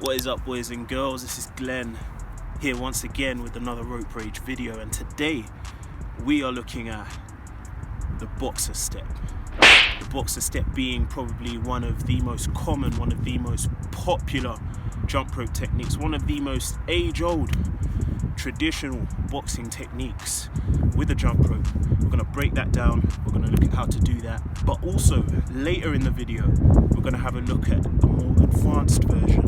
What is up, boys and girls? This is Glenn here once again with another rope rage video, and today we are looking at the boxer step. The boxer step being probably one of the most common, one of the most popular jump rope techniques, one of the most age-old traditional boxing techniques with a jump rope. We're going to break that down, we're going to look at how to do that, but also later in the video we're going to have a look at a more advanced version,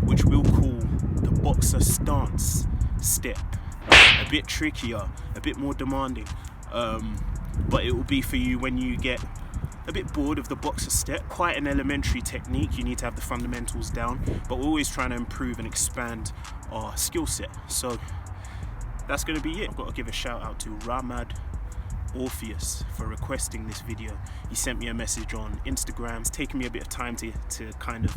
which we'll call the boxer stance step. A bit trickier, a bit more demanding, but it will be for you when you get a bit bored of the boxer step. Quite an elementary technique, you need to have the fundamentals down, but we're always trying to improve and expand our skill set. So that's going to be it. I've got to give a shout out to Ramad Orpheus for requesting this video. He sent me a message on Instagram. It's taken me a bit of time to kind of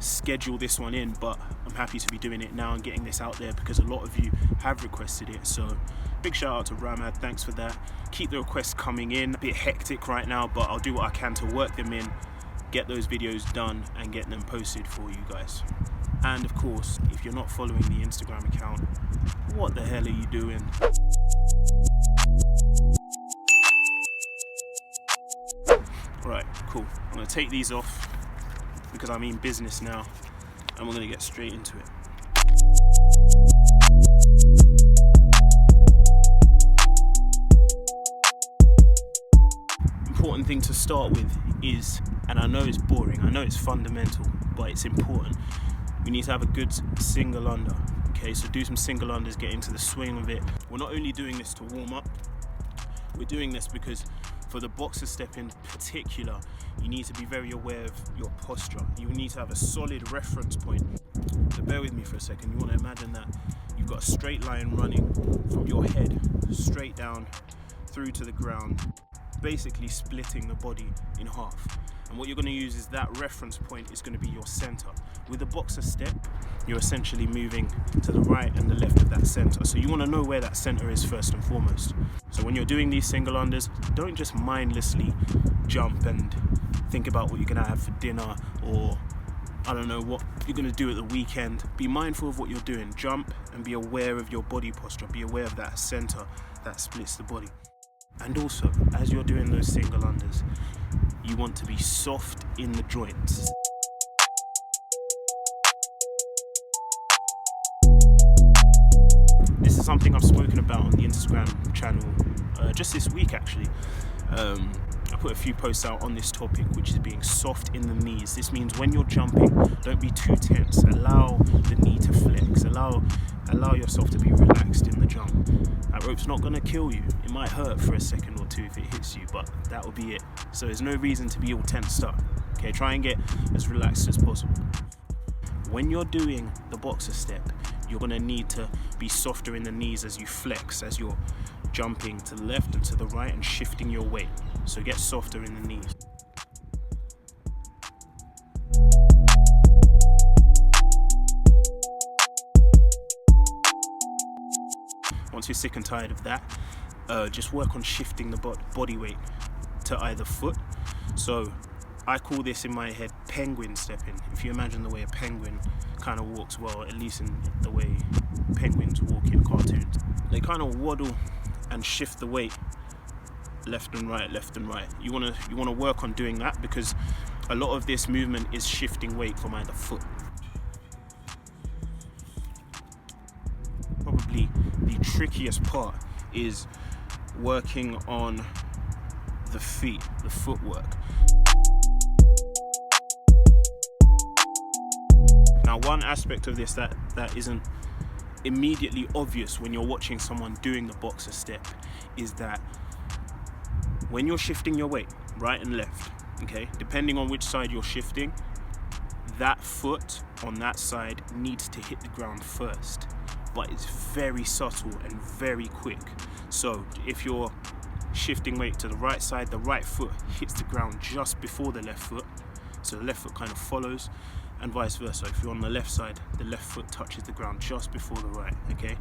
schedule this one in, but I'm happy to be doing it now and getting this out there because a lot of you have requested it. So big shout out to Ramad, thanks for that. Keep the requests coming in. A bit hectic right now, but I'll do what I can to work them in, get those videos done and get them posted for you guys. And of course, if you're not following the Instagram account, what the hell are you doing? Right, cool. I'm gonna take these off because I mean business now, and we're gonna get straight into it. Important thing to start with is, and I know it's boring, I know it's fundamental, but it's important. We need to have a good single under. Okay, so do some single unders, get into the swing of it. We're not only doing this to warm up, we're doing this because for the boxer step in particular, you need to be very aware of your posture. You need to have a solid reference point. So bear with me for a second. You want to imagine that you've got a straight line running from your head straight down through to the ground, basically splitting the body in half. And what you're going to use is that reference point is going to be your center. With a boxer step, you're essentially moving to the right and the left of that center. So you want to know where that center is first and foremost. So when you're doing these single unders, don't just mindlessly jump and think about what you're going to have for dinner, or I don't know what you're going to do at the weekend. Be mindful of what you're doing. Jump and be aware of your body posture. Be aware of that center that splits the body. And also, as you're doing those single unders, you want to be soft in the joints. This is something I've spoken about on the Instagram channel just this week actually. I put a few posts out on this topic, which is being soft in the knees. This means when you're jumping, don't be too tense. Allow the knee to flex. Allow yourself to be relaxed in the jump. That rope's not going to kill you. It might hurt for a second or two if it hits you, but that will be it. So there's no reason to be all tensed up. Okay, try and get as relaxed as possible. When you're doing the boxer step, you're going to need to be softer in the knees as you flex, as you're jumping to the left and to the right and shifting your weight. So get softer in the knees. Once you're sick and tired of that, just work on shifting the body weight to either foot. So I call this in my head penguin stepping. If you imagine the way a penguin kind of walks, well, at least in the way penguins walk in cartoons, they kind of waddle and shift the weight left and right, left and right. You want to work on doing that because a lot of this movement is shifting weight from either foot. Probably the trickiest part is working on the feet, the footwork. Now, one aspect of this that isn't immediately obvious when you're watching someone doing the boxer step is that when you're shifting your weight right and left, okay, depending on which side you're shifting, that foot on that side needs to hit the ground first, but it's very subtle and very quick. So if you're shifting weight to the right side, the right foot hits the ground just before the left foot, so the left foot kind of follows. and vice versa. If you're on the left side, the left foot touches the ground just before the right, okay?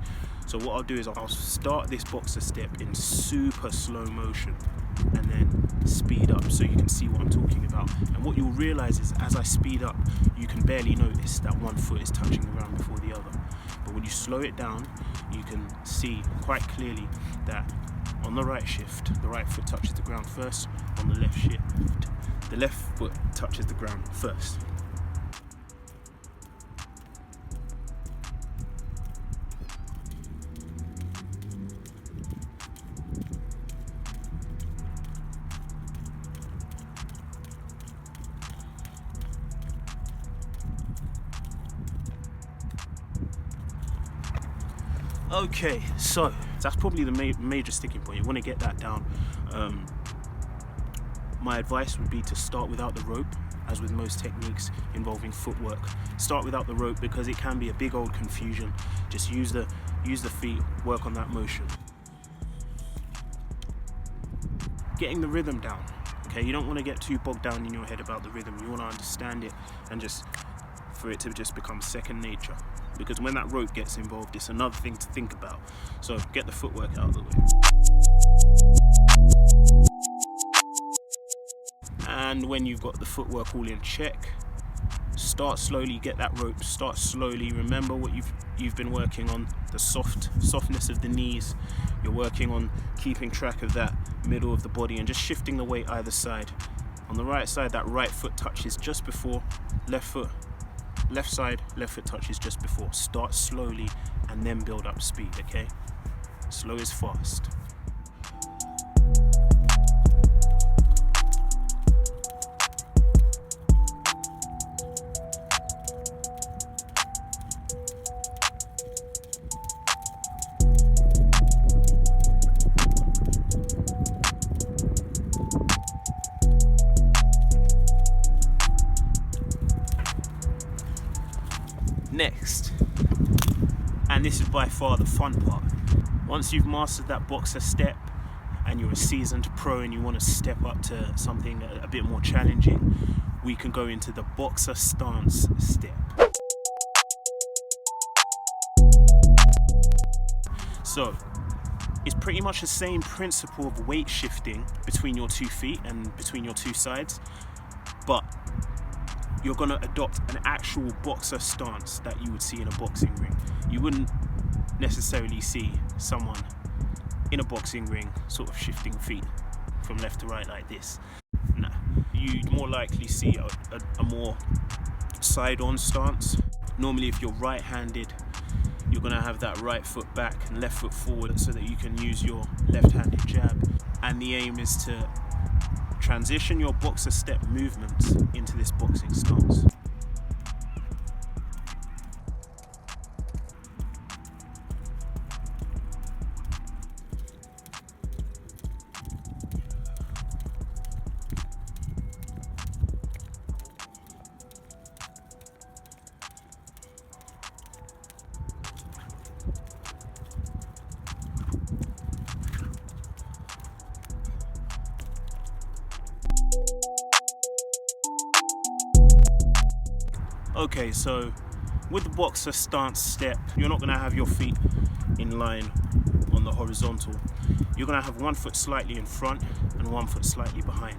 So what I'll do is I'll start this boxer step in super slow motion and then speed up so you can see what I'm talking about. And what you'll realize is as I speed up, you can barely notice that one foot is touching the ground before the other. But when you slow it down, you can see quite clearly that on the right shift, the right foot touches the ground first. On the left shift, the left foot touches the ground first. Okay, so that's probably the major sticking point. You want to get that down. My advice would be to start without the rope, as with most techniques involving footwork. Start without the rope because it can be a big old confusion. Just use the feet, work on that motion. Getting the rhythm down. Okay, you don't want to get too bogged down in your head about the rhythm. You want to understand it and just for it to just become second nature. Because when that rope gets involved, it's another thing to think about. So get the footwork out of the way. And when you've got the footwork all in check, start slowly, get that rope, start slowly. Remember what you've been working on, the softness of the knees. You're working on keeping track of that middle of the body and just shifting the weight either side. On the right side, that right foot touches just before, left side, left foot touches just before. Start slowly and then build up speed, okay? Slow is fast. Next, and this is by far the fun part, once you've mastered that boxer step and you're a seasoned pro and you want to step up to something a bit more challenging, we can go into the boxer stance step. So it's pretty much the same principle of weight shifting between your 2 feet and between your 2 sides, but you're going to adopt an actual boxer stance that you would see in a boxing ring. You wouldn't necessarily see someone in a boxing ring sort of shifting feet from left to right like this. No, you'd more likely see a more side-on stance. Normally if you're right-handed, you're going to have that right foot back and left foot forward so that you can use your left-handed jab. And the aim is to transition your boxer step movements into this boxing stance. Okay, so with the boxer stance step, you're not going to have your feet in line on the horizontal. You're going to have one foot slightly in front and one foot slightly behind.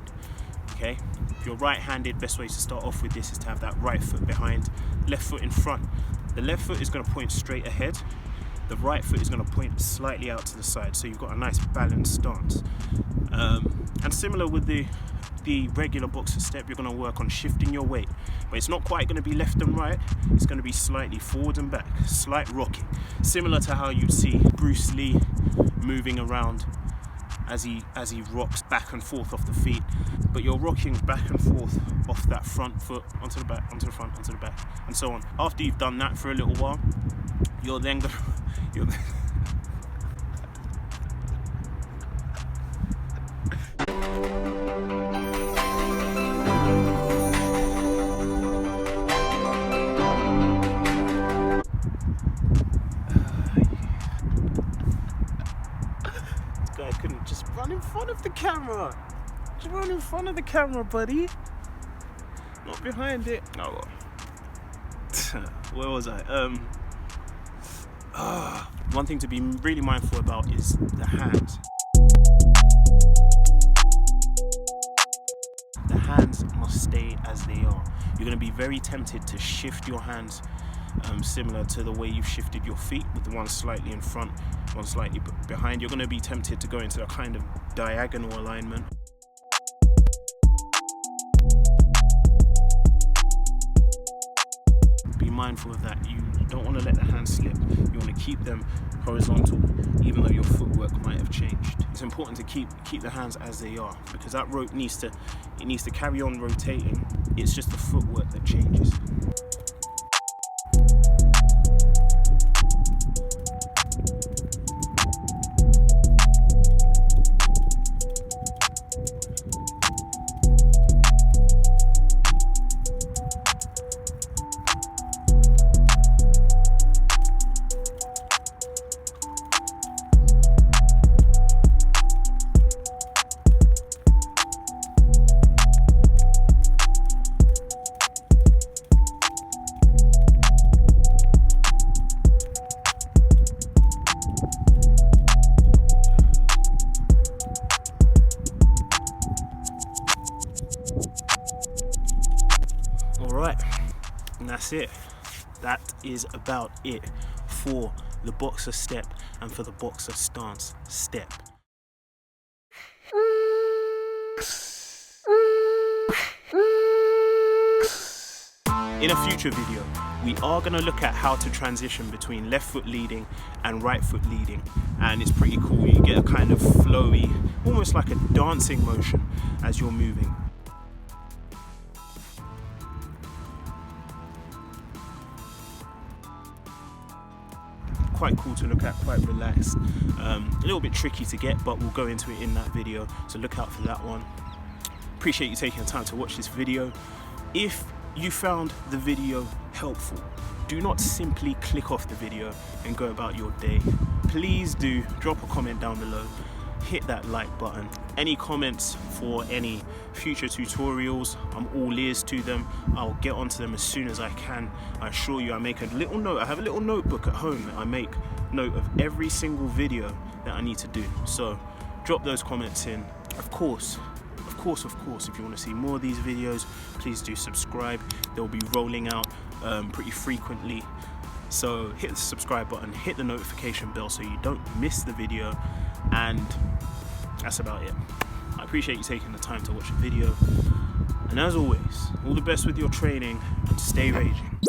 Okay, if you're right-handed, best way to start off with this is to have that right foot behind, left foot in front. The left foot is going to point straight ahead. The right foot is going to point slightly out to the side, so you've got a nice balanced stance. And similar with the regular boxer step, you're going to work on shifting your weight, but it's not quite going to be left and right. It's going to be slightly forward and back, slight rocking, similar to how you'd see Bruce Lee moving around as he rocks back and forth off the feet. But you're rocking back and forth off that front foot onto the back, onto the front, onto the back, and so on. After you've done that for a little while, you're then going to couldn't just run in front of the camera. Just run in front of the camera, buddy. Not behind it. Oh well. Where was I? One thing to be really mindful about is the hands. The hands must stay as they are. You're going to be very tempted to shift your hands similar to the way you've shifted your feet, with the one slightly in front, one slightly behind. You're going to be tempted to go into a kind of diagonal alignment. Be mindful of that. You don't want to let the hands slip. You want to keep them horizontal, even though your footwork might have changed. It's important to keep the hands as they are, because that rope needs to carry on rotating. It's just the footwork that changes. Alright, and that's it. That is about it for the boxer step and for the boxer stance step. In a future video, we are going to look at how to transition between left foot leading and right foot leading, and it's pretty cool. You get a kind of flowy, almost like a dancing motion as you're moving. Quite cool to look at, quite relaxed, a little bit tricky to get, but we'll go into it in that video, so look out for that one. Appreciate you taking the time to watch this video. If you found the video helpful, do not simply click off the video and go about your day. Please do drop a comment down below, hit that like button. Any comments for any future tutorials, I'm all ears to them. I'll get onto them as soon as I can. I assure you, I make a little note. I have a little notebook at home that I make note of every single video that I need to do. So drop those comments in. Of course, if you want to see more of these videos, please do subscribe. They'll be rolling out pretty frequently. So hit the subscribe button, hit the notification bell so you don't miss the video, and that's about it. I appreciate you taking the time to watch the video, and as always, all the best with your training and stay raging.